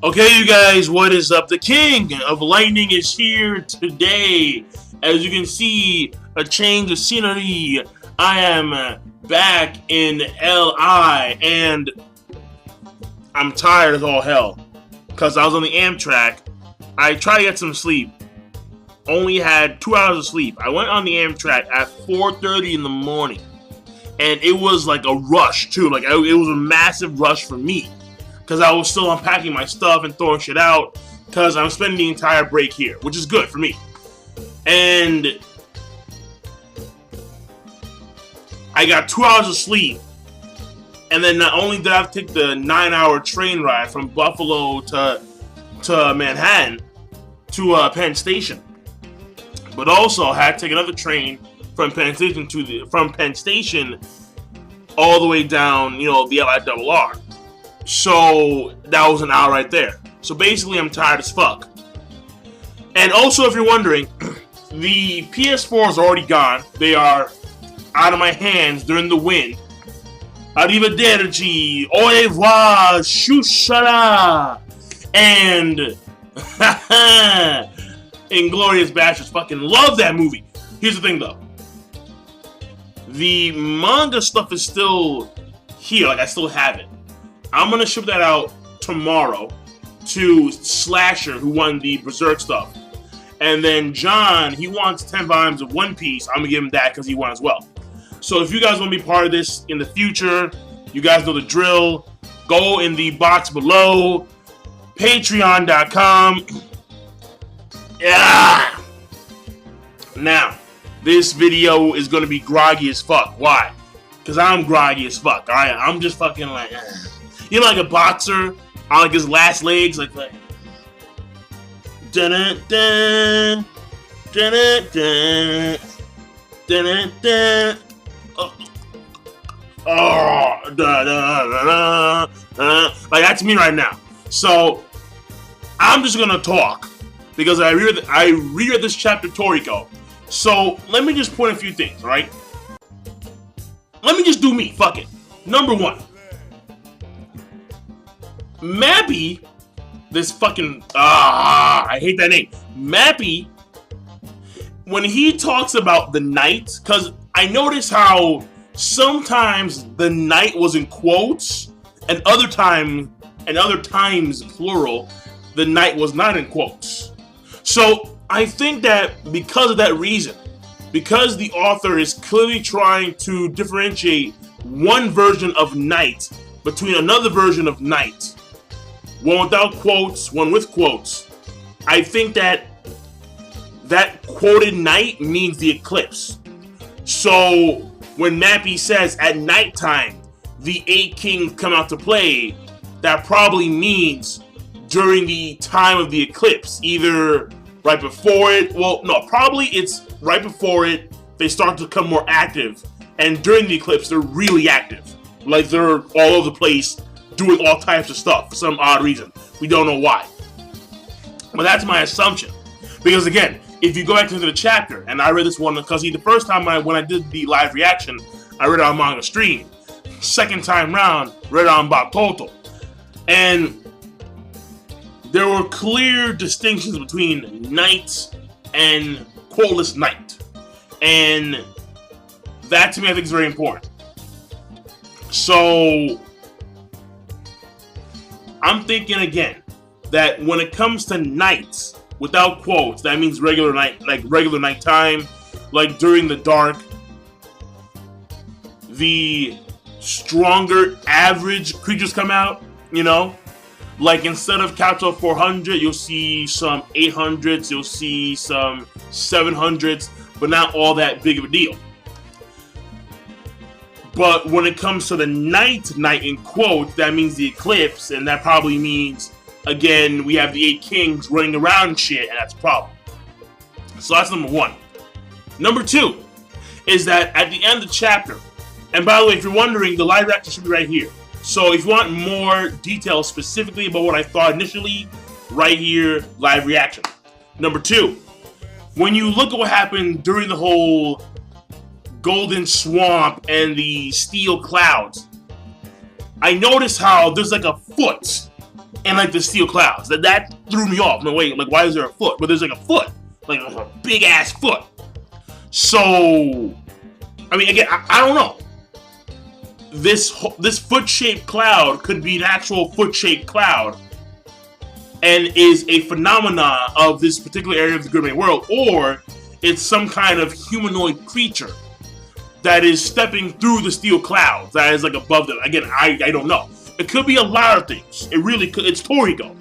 Okay, you guys, what is up? The King of Lightning is here today. As you can see, a change of scenery. I am back in LI, and I'm tired as all hell because I was on the Amtrak. I tried to get some sleep. Only had 2 hours of sleep. I went on the Amtrak at 4:30 in the morning, and it was like a rush too. Like it was a massive rush for me because I was still unpacking my stuff and throwing shit out because I'm spending the entire break here, which is good for me. And I got 2 hours of sleep, and then not only did I have to take the 9-hour train ride from Buffalo to Manhattan to Penn Station, but also had to take another train from Penn Station all the way down, the LIRR. So that was an hour right there. So basically, I'm tired as fuck. And also, if you're wondering, the PS4 is already gone. They are out of my hands. They're in the wind. Arrivederci, au revoir, shushala, and Inglourious Basterds. Fucking love that movie. Here's the thing, though. The manga stuff is still here. Like, I still have it. I'm gonna ship that out tomorrow to Slasher, who won the Berserk stuff. And then John, he wants 10 volumes of One Piece. I'm gonna give him that because he won as well. So if you guys want to be part of this in the future, you guys know the drill. Go in the box below. Patreon.com. Yeah. Now, this video is gonna be groggy as fuck. Why? Because I'm groggy as fuck. Alright, I'm just fucking like, like a boxer on like his last legs, like dun dun dun dun dun dun dun. Like that's me right now. So I'm just gonna talk because I reread this chapter Toriko. So let me just point a few things, right? Let me just do me. Fuck it. Number one, Mappy, this fucking I hate that name. Mappy, when he talks about the night, because I notice how sometimes the night was in quotes, and other times plural, the night was not in quotes. So I think that because of that reason, because the author is clearly trying to differentiate one version of night between another version of night, one without quotes, one with quotes, I think that quoted night means the eclipse. So when Mappy says at nighttime the 8 kings come out to play, that probably means during the time of the eclipse, either right before it, probably it's right before it, they start to become more active, and during the eclipse they're really active. Like they're all over the place doing all types of stuff for some odd reason. We don't know why. But that's my assumption. Because again, if you go back into the chapter, and I read this one because the first time when I did the live reaction, I read it on Manga Stream. Second time round, read it on Batoto. And there were clear distinctions between night and quoteless night. And that to me I think is very important. So I'm thinking again that when it comes to nights without quotes, that means regular night, like regular nighttime, like during the dark, the stronger average creatures come out, like instead of capital 400, you'll see some 800s, you'll see some 700s, but not all that big of a deal. But when it comes to the night in quotes, that means the eclipse, and that probably means, again, we have the 8 kings running around and shit, and that's a problem. So that's number one. Number two is that at the end of the chapter, and by the way, if you're wondering, the live reaction should be right here. So if you want more details specifically about what I thought initially, right here, live reaction. Number two, when you look at what happened during the whole Golden Swamp and the Steel Clouds, I noticed how there's like a foot and like the steel clouds. That threw me off. No, wait, like why is there a foot? But there's like a foot, like a big ass foot. So, I mean, again, I don't know. This foot-shaped cloud could be an actual foot-shaped cloud, and is a phenomena of this particular area of the gourmet world, or it's some kind of humanoid creature that is stepping through the steel clouds that is like above them. Again, I don't know. It could be a lot of things. It really could. It's Toriko.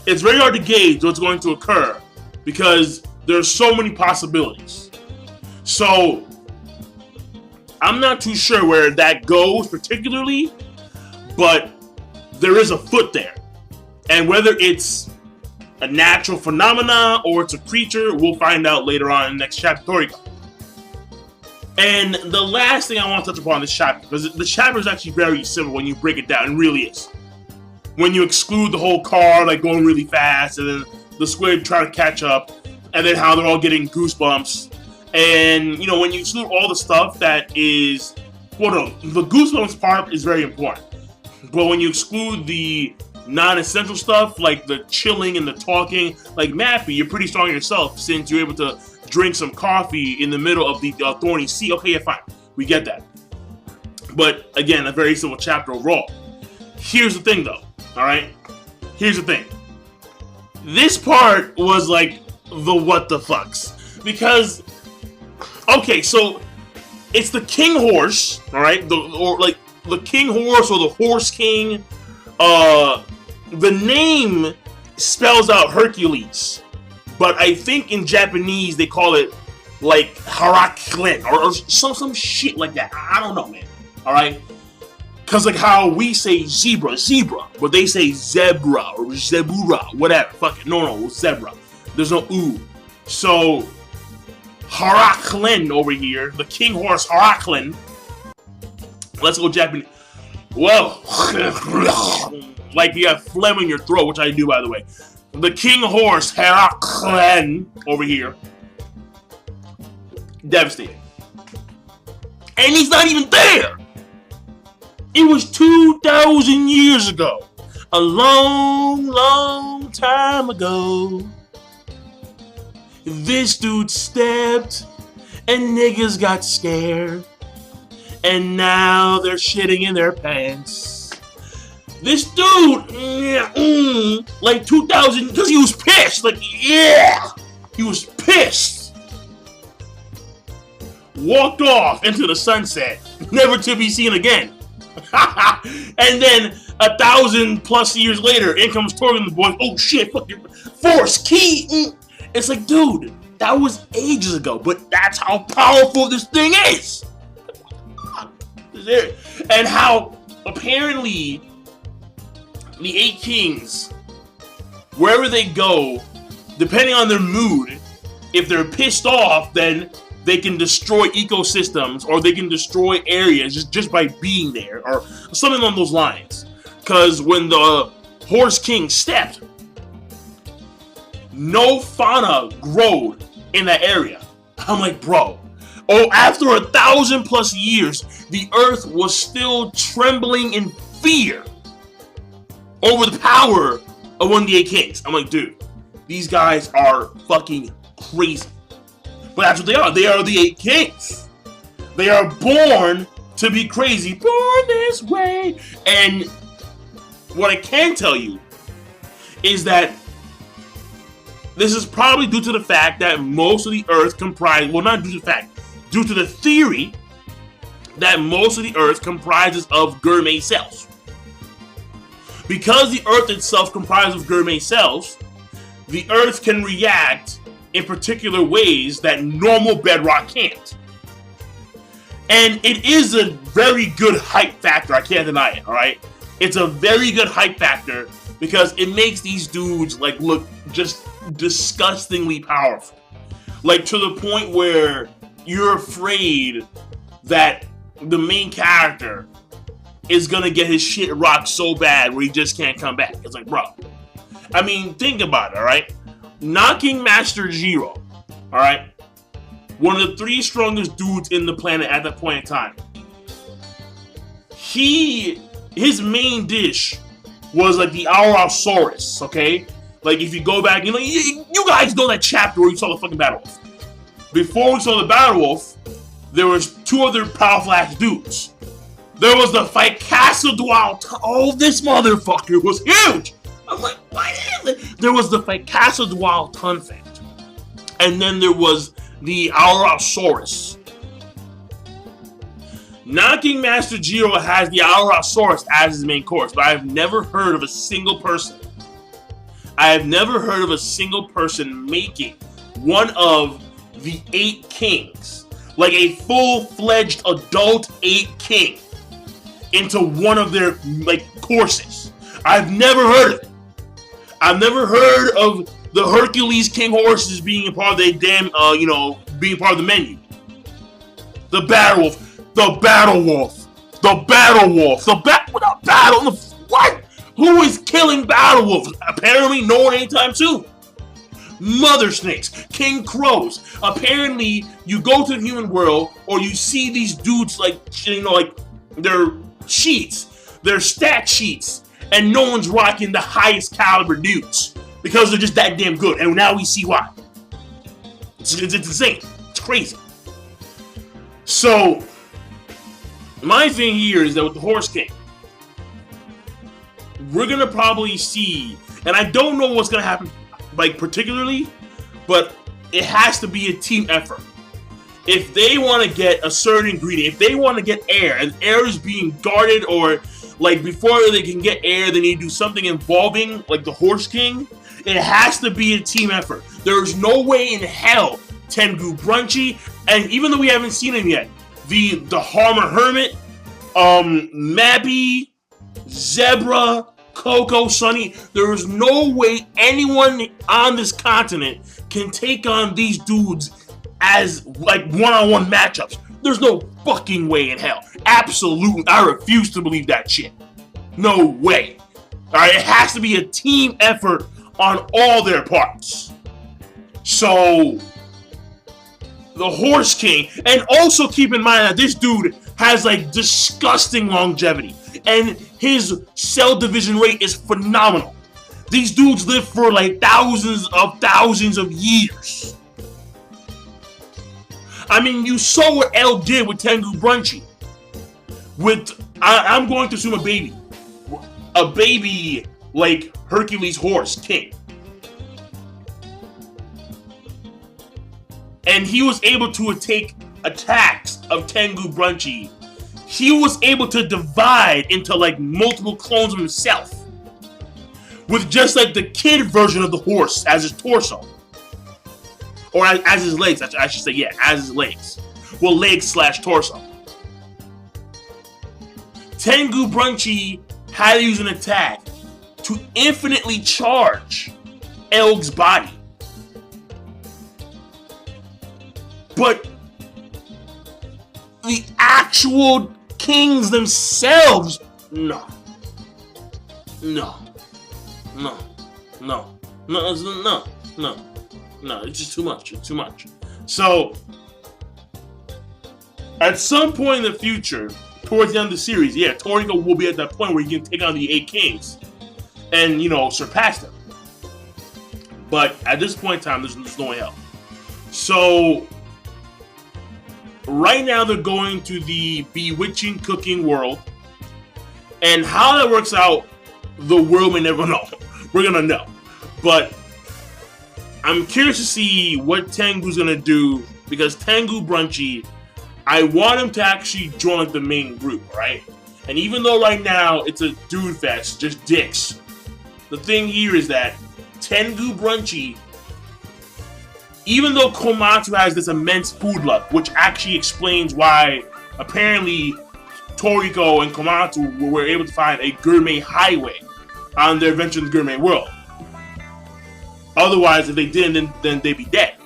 It's very hard to gauge what's going to occur because there's so many possibilities. So I'm not too sure where that goes particularly, but there is a foot there. And whether it's a natural phenomena or it's a creature, we'll find out later on in the next chapter, Toriko. And the last thing I want to touch upon this chapter, because the chapter is actually very simple when you break it down, it really is. When you exclude the whole car like going really fast, and then the squid trying to catch up, and then how they're all getting goosebumps. And, you know, when you exclude all the stuff that is, well, no, the goosebumps part is very important. But when you exclude the non-essential stuff, like the chilling and the talking, like Mappy, you're pretty strong yourself since you're able to drink some coffee in the middle of the thorny sea. Okay, yeah, fine. We get that. But, again, a very simple chapter overall. Here's the thing, though. Alright? Here's the thing. This part was like the what the fucks. Because, okay, so it's the king horse, alright? The king horse or the horse king. The name spells out Hercules. But I think in Japanese they call it like Haraklen or some shit like that. I don't know, man. Alright? Because like how we say zebra, but they say zebra or zebura, whatever. Fuck it. No, zebra. There's no oo. So, Haraklen over here, the king horse Haraklen. Let's go Japanese. Whoa. Like you have phlegm in your throat, which I do, by the way. The king horse Haraklen over here. Devastating. And he's not even there. It was 2,000 years ago. A long, long time ago. This dude stepped and niggas got scared. And now they're shitting in their pants. This dude, like 2,000, because he was pissed. Like, yeah, he was pissed. Walked off into the sunset, never to be seen again. And then 1,000+ years later, in comes Toriko and the boys. Oh shit, fucking force key. It's like, dude, that was ages ago, but that's how powerful this thing is. And how apparently the 8 kings, wherever they go, depending on their mood, if they're pissed off, then they can destroy ecosystems or they can destroy areas just by being there or something along those lines. Because when the horse king stepped, no fauna growed in that area. I'm like, bro. Oh, after 1,000+ years, the earth was still trembling in fear over the power of one of the 8 kings. I'm like, dude, these guys are fucking crazy. But that's what they are. They are the 8 kings. They are born to be crazy. Born this way. And what I can tell you is that this is probably due to the fact that most of the earth comprises, well, not due to the fact, due to the theory that most of the earth comprises of gourmet cells. Because the earth itself comprises of gourmet cells, the earth can react in particular ways that normal bedrock can't. And it is a very good hype factor, I can't deny it, alright? It's a very good hype factor because it makes these dudes like look just disgustingly powerful. Like to the point where you're afraid that the main character is gonna get his shit rocked so bad where he just can't come back. It's like, bro. I mean, think about it, alright? Knocking Master Zero, alright? One of the 3 strongest dudes in the planet at that point in time. His main dish was like the Aurosaurus, okay? Like if you go back, you guys know that chapter where you saw the fucking Battle Wolf. Before we saw the Battle Wolf, there was two other powerful ass dudes. There was the Ficassadual. Oh, this motherfucker was huge. I'm like, what is it? There was the Ficassadual Tunfact. And then there was the Aurosaurus. Non-King Master Giro has the Aurosaurus as his main course, but I've never heard of a single person. I have never heard of a single person making one of the 8 kings, like a full-fledged adult 8 king, into one of their like courses. I've never heard of it. I've never heard of the Hercules King horses being a part of the damn, being part of the menu. The Battle Wolf. The Battle Wolf. The Battle Wolf. What? Who is killing Battle Wolves? Apparently no one anytime soon. Mother Snakes. King Crows. Apparently you go to the human world or you see these dudes like their sheets. Their stat sheets. And no one's rocking the highest caliber dudes. Because they're just that damn good. And now we see why. It's insane. It's crazy. So my thing here is that with the Horse King, we're gonna probably see, and I don't know what's gonna happen, like particularly, but it has to be a team effort. If they want to get a certain ingredient, if they want to get air, and air is being guarded, or like before they can get air, they need to do something involving like the Horse King. It has to be a team effort. There's no way in hell Tengu Brunchy, and even though we haven't seen him yet, the Harmer Hermit, Mappy, Zebra, Coco, Sunny, there is no way anyone on this continent can take on these dudes as like one-on-one matchups. There's no fucking way in hell. Absolutely, I refuse to believe that shit. No way. Alright, it has to be a team effort on all their parts. So the Horse King, and also keep in mind that this dude has like disgusting longevity, and his cell division rate is phenomenal. These dudes live for like thousands of years. I mean, you saw what L did with Tengu Brunchy. I'm going to assume a baby like Hercules Horse King. And he was able to take attacks of Tengu Brunchy. He was able to divide into like multiple clones of himself, with just like the kid version of the horse as his torso, or as his legs. I should say, yeah, as his legs. Well, legs / torso. Tengu Brunchy had to use an attack to infinitely charge Elg's body. But the actual kings themselves, no, it's just too much. It's too much. So, at some point in the future, towards the end of the series, yeah, Toriko will be at that point where he can take on the 8 kings and, surpass them. But at this point in time, there's no way help. So, right now they're going to the bewitching cooking world, and how that works out, the world may never know. We're gonna know, but I'm curious to see what Tengu's gonna do, because Tengu Brunchy, I want him to actually join the main group, right? And even though right now it's a dude fest, just dicks, the thing here is that Tengu Brunchy, even though Komatsu has this immense food luck, which actually explains why apparently Toriko and Komatsu were able to find a gourmet highway on their adventure in the gourmet world. Otherwise, if they didn't, then they'd be dead.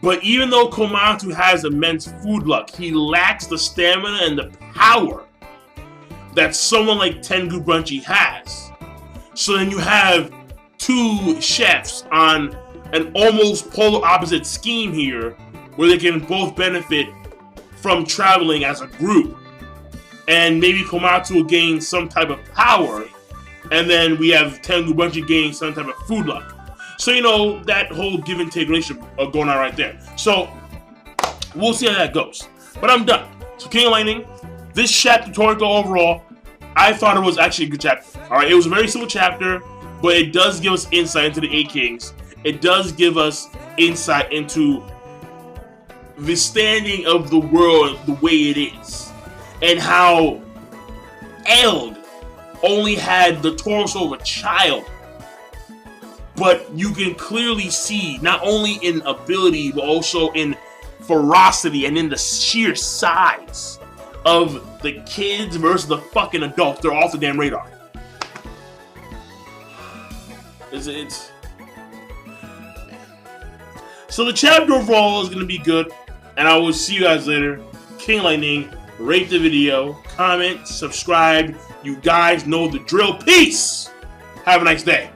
But even though Komatsu has immense food luck, he lacks the stamina and the power that someone like Tengu Brunchy has. So then you have two chefs on an almost polar opposite scheme here, where they can both benefit from traveling as a group. And maybe Komatsu will gain some type of power and then we have Tengu Bunchi gaining some type of food luck. So, you know, that whole give and take relationship going on right there. So, we'll see how that goes. But I'm done. So, King of Lightning, this chapter, Toriko overall, I thought it was actually a good chapter. Alright, it was a very simple chapter, but it does give us insight into the 8 Kings. It does give us insight into the standing of the world the way it is. And how Eld only had the torso of a child. But you can clearly see, not only in ability, but also in ferocity and in the sheer size of the kids versus the fucking adults. They're off the damn radar. So the chapter overall is going to be good. And I will see you guys later. King Lightning, rate the video, comment, subscribe. You guys know the drill. Peace! Have a nice day.